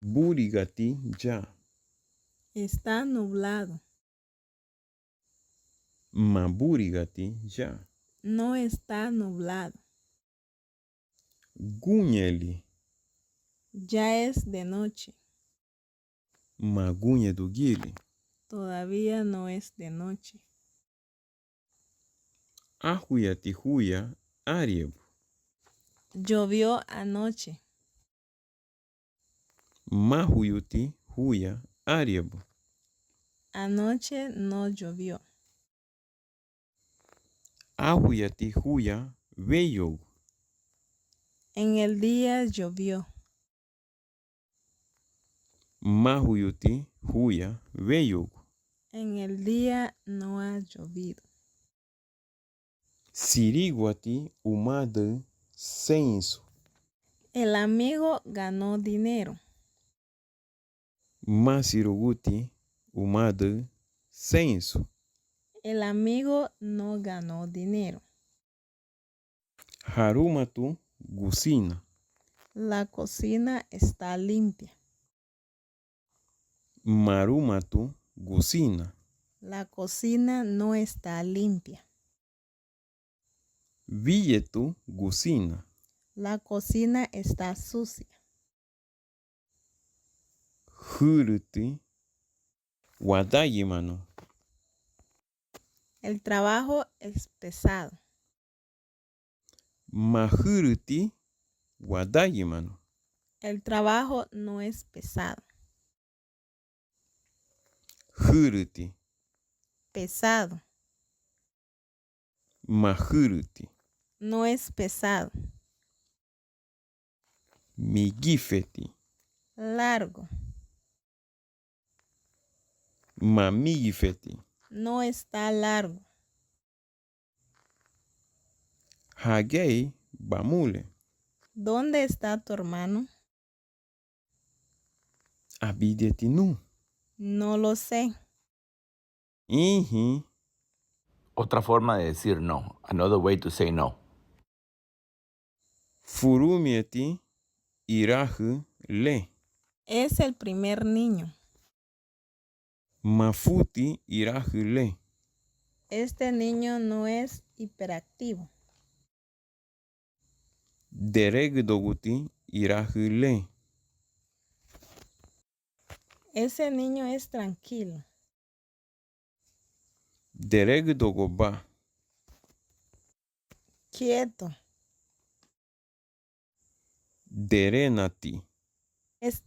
Burigati ya. Está nublado. Maburigati ya. No está nublado. Gunyeli. Ya es de noche. Magunye dugili. Todavía no es de noche. Ahuyati huya ariebu. Llovió anoche. Mahuyuti huya ariebu. Anoche no llovió. Ahuyati huya veyogu. En el día llovió. Mahuyuti huya veyogu. En el día no ha llovido. Siriguati umade senso. El amigo ganó dinero. Masiruguti umade senso. El amigo no ganó dinero. Harumatu gusina. La cocina está limpia. Marumatu gusina. La cocina no está limpia. Villetu gusina. La cocina está sucia. Huruti wadayimano. El trabajo es pesado. Mahuruti wadayimano. El trabajo no es pesado. Huruti. Pesado. Mahuruti. No es pesado. Migifeti. Largo. Mamigifeti. No está largo. Hagei bamule. ¿Dónde está tu hermano? Abidetinu. No lo sé. Ihi. Otra forma de decir no. Another way to say no. Furumieti irahu le. Es el primer niño. Mafuti irahu le. Este niño no es hiperactivo. Deregdoguti irahu le. Ese niño es tranquilo. Deregdogoba. Quieto. Derenati. Es